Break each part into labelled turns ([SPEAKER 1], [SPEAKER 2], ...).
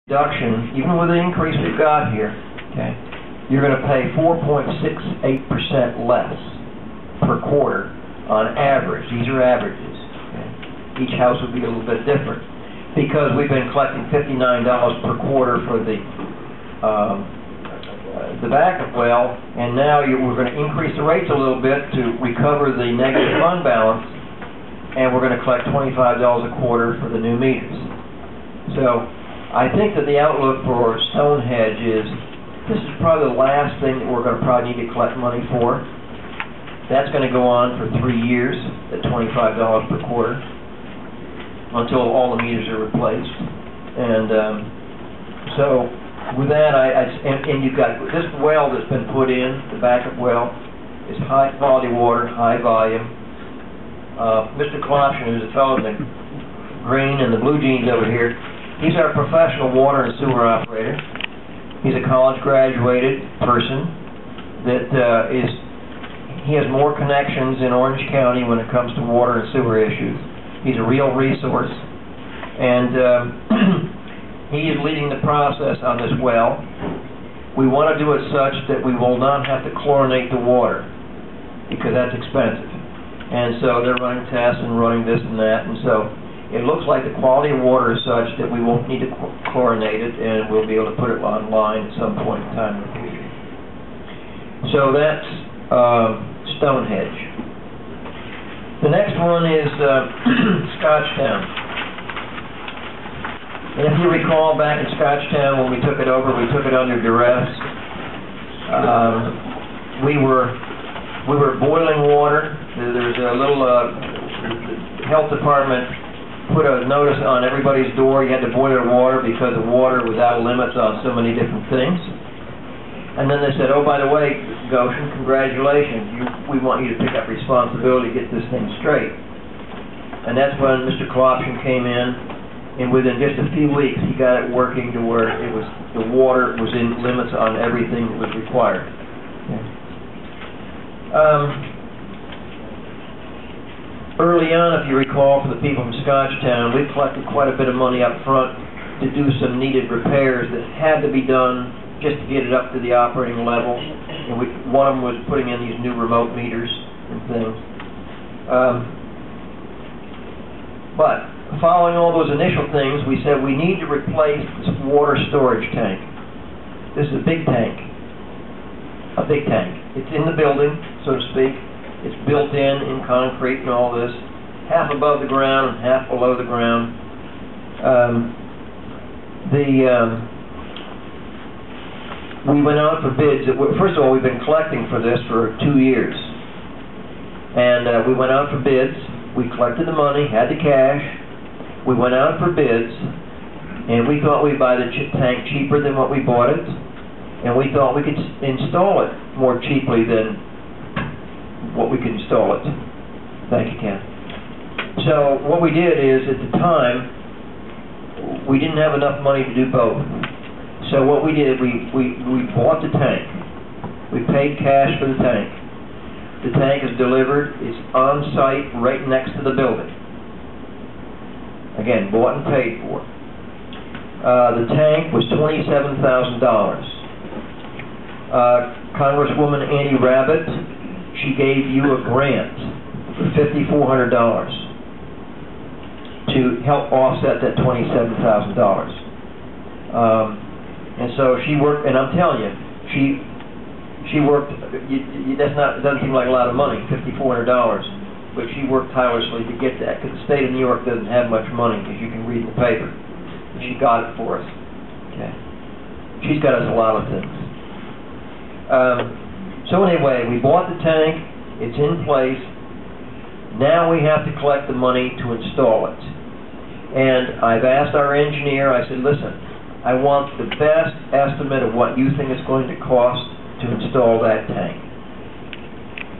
[SPEAKER 1] Reduction, even with the increase we've got here, okay, you're going to pay 4.68% less per quarter on average. These are averages. Okay? Each house will be a little bit different because we've been collecting $59 per quarter for the backup well, and now we're going to increase the rates a little bit to recover the negative fund balance, and we're going to collect $25 a quarter for the new meters. So I think that the outlook for Stonehenge is this is probably the last thing that we're going to probably need to collect money for. That's going to go on for 3 years at $25 per quarter until all the meters are replaced. And so with that, and you've got this well that's been put in, the backup well, is high quality water, high volume. Mr. Goshen, who's a fellow in the green and the blue jeans over here, he's our professional water and sewer operator. He's a college graduated person that he has more connections in Orange County when it comes to water and sewer issues. He's a real resource, and he is leading the process on this well. We want to do it such that we will not have to chlorinate the water because that's expensive. And so they're running tests and running this and that, and so it looks like the quality of water is such that we won't need to chlorinate it, and we'll be able to put it online at some point in time in the future. So that's Stonehenge. The next one is Scotchtown. And if you recall, back in Scotchtown when we took it over, we took it under duress. We were boiling water. There's a little health department put a notice on everybody's door. You had to boil their water because the water was out of limits on so many different things. And then they said, oh, by the way, Goshen, congratulations. We want you to pick up responsibility to get this thing straight. And that's when Mr. Goshen came in, and within just a few weeks he got it working to where the water was in limits on everything that was required. Early on, if you recall, for the people from Scotchtown, we collected quite a bit of money up front to do some needed repairs that had to be done just to get it up to the operating level. And one of them was putting in these new remote meters and things. But following all those initial things, we said we need to replace this water storage tank. This is a big tank. A big tank. It's in the building, so to speak. It's built in concrete and all this, half above the ground and half below the ground. We went out for bids. First of all, we've been collecting for this for 2 years. And we went out for bids. We collected the money, had the cash. We went out for bids, and we thought we'd buy the tank cheaper than what we bought it. And we thought we could install it more cheaply than what we could install it. Thank you, Ken. So what we did is, at the time, we didn't have enough money to do both. So what we did, we bought the tank. We paid cash for the tank. The tank is delivered. It's on site right next to the building. Again, bought and paid for. The tank was $27,000. Congresswoman Annie Rabbit, she gave you a grant for $5,400 to help offset that $27,000. And so she worked, and I'm telling you, she worked. It doesn't seem like a lot of money, $5,400, but she worked tirelessly to get that because the state of New York doesn't have much money, as you can read in the paper. And she got it for us. Okay, she's got us a lot of things. So anyway, we bought the tank, it's in place. Now we have to collect the money to install it. And I've asked our engineer, I said, listen, I want the best estimate of what you think it's going to cost to install that tank.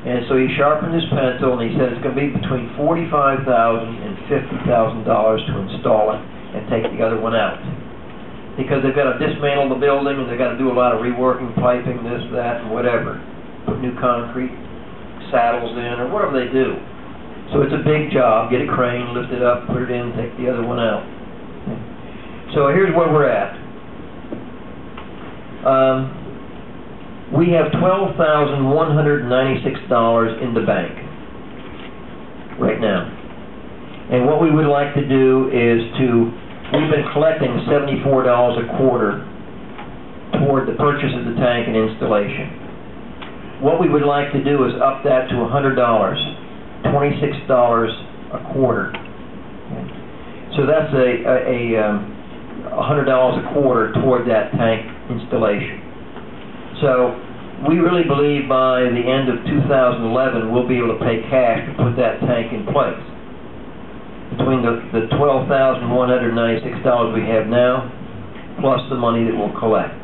[SPEAKER 1] And so he sharpened his pencil and he said it's going to be between $45,000 and $50,000 to install it and take the other one out. Because they've got to dismantle the building and they've got to do a lot of reworking, piping, this, that, and whatever. Put new concrete saddles in or whatever they do. So it's a big job. Get a crane, lift it up, put it in, take the other one out. So here's where we're at. We have $12,196 in the bank right now. And what we would like to do is we've been collecting $74 a quarter toward the purchase of the tank and installation. What we would like to do is up that to $100, $26 a quarter. So that's $100 a quarter toward that tank installation. So we really believe by the end of 2011 we'll be able to pay cash to put that tank in place. Between the $12,196 we have now, plus the money that we'll collect.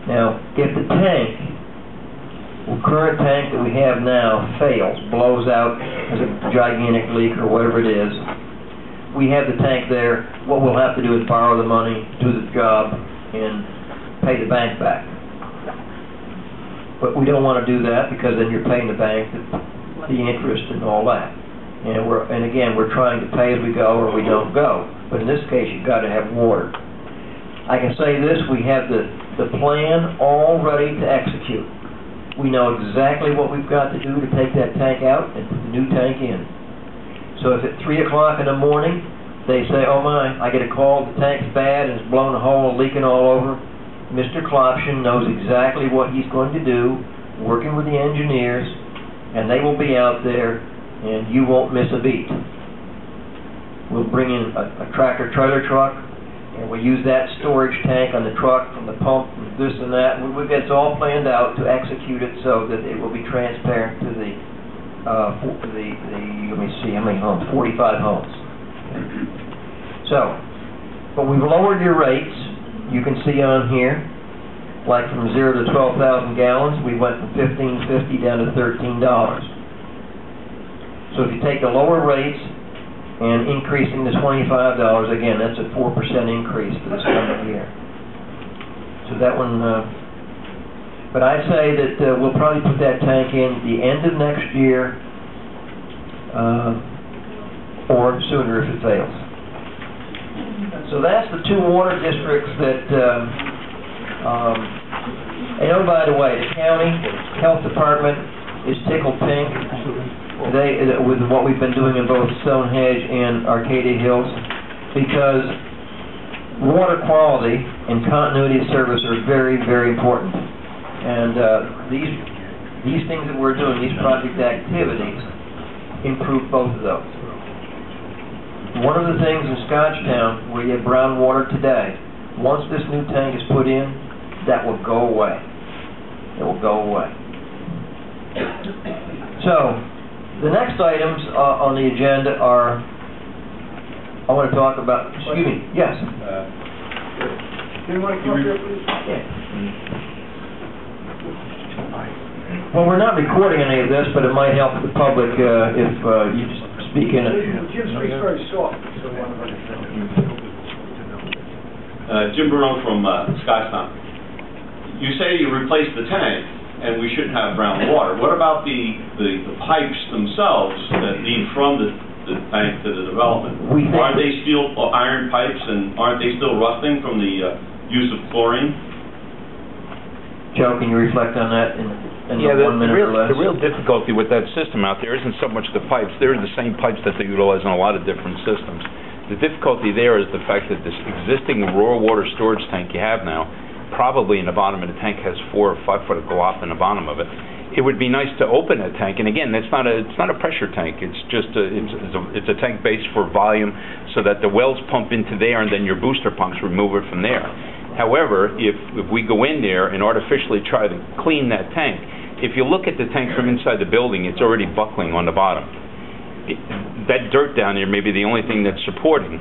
[SPEAKER 1] Now, if the current tank that we have now fails, blows out, has a gigantic leak or whatever it is, we have the tank there. What we'll have to do is borrow the money, do the job, and pay the bank back. But we don't want to do that because then you're paying the bank the interest and all that. And again, we're trying to pay as we go or we don't go. But in this case, you've got to have water. I can say this, we have the plan all ready to execute. We know exactly what we've got to do to take that tank out and put the new tank in. So if at 3 o'clock in the morning, they say, oh my, I get a call, the tank's bad and it's blown a hole and leaking all over, Mr. Klopshin knows exactly what he's going to do, working with the engineers, and they will be out there and you won't miss a beat. We'll bring in a tractor-trailer truck, and we'll use that storage tank on the truck from the pump, and this and that. We've got it all planned out to execute it so that it will be transparent to let me see, how many homes? 45 homes. So, but we've lowered your rates. You can see on here, like from 0 to 12,000 gallons, we went from $15.50 down to $13. So if you take the lower rates and increasing the $25, again, that's a 4% increase for this coming year. So that one, but I'd say that we'll probably put that tank in the end of next year or sooner if it fails. So that's the two water districts that, and oh, by the way, the county health department is tickled pink with what we've been doing in both Stonehenge and Arcadia Hills, because water quality and continuity of service are very, very important. And these things that we're doing, these project activities, improve both of those. One of the things in Scotchtown, where you have brown water today, once this new tank is put in, that will go away. It will go away. So, the next items on the agenda are, I want to talk about, excuse me, yes.
[SPEAKER 2] Do you want to come up here, please?
[SPEAKER 1] Yeah. Well, we're not recording any of this, but it might help the public if you just speak in it.
[SPEAKER 2] Jim speaks very soft.
[SPEAKER 3] Jim Barone from Scotchtown. You say you replaced the tank, and we shouldn't have brown water. What about the pipes themselves that lead from the tank to the development? Aren't they steel or iron pipes, and aren't they still rusting from the use of chlorine?
[SPEAKER 1] Joe, can you reflect on that in 1 minute or less?
[SPEAKER 4] The real difficulty with that system out there isn't so much the pipes. They're the same pipes that they utilize in a lot of different systems. The difficulty there is the fact that this existing raw water storage tank you have now, probably in the bottom of the tank has 4 or 5 foot of glop in the bottom of it. It would be nice to open that tank, and again, it's not a pressure tank. It's just it's a tank based for volume, so that the wells pump into there, and then your booster pumps remove it from there. However, if we go in there and artificially try to clean that tank, if you look at the tank from inside the building, it's already buckling on the bottom. That dirt down there may be the only thing that's supporting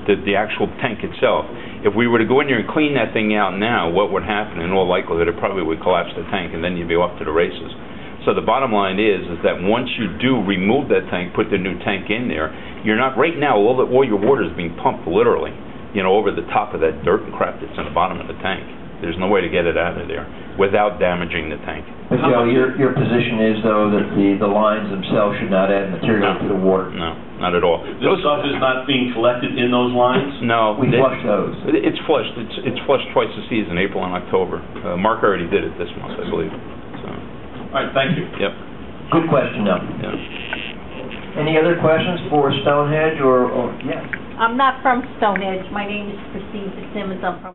[SPEAKER 4] the actual tank itself. If we were to go in there and clean that thing out now, what would happen? In all likelihood, it probably would collapse the tank, and then you'd be off to the races. So the bottom line is that once you do remove that tank, put the new tank in there, you're not, right now, all your water is being pumped literally, over the top of that dirt and crap that's in the bottom of the tank. There's no way to get it out of there without damaging the tank.
[SPEAKER 1] But Joe, your position is though that the lines themselves should not add material to the water?
[SPEAKER 4] No, not at all.
[SPEAKER 3] This stuff is not being collected in those lines?
[SPEAKER 4] No.
[SPEAKER 1] We flush those.
[SPEAKER 4] It's flushed. It's flushed twice a season, April and October. Mark already did it this month, I believe. So.
[SPEAKER 3] All right, thank you.
[SPEAKER 4] Yep.
[SPEAKER 1] Good question, though.
[SPEAKER 4] Yeah.
[SPEAKER 1] Any other questions for Stonehenge or yes?
[SPEAKER 5] I'm not from Stonehenge. My name is Christine Fitzsimmons. I'm from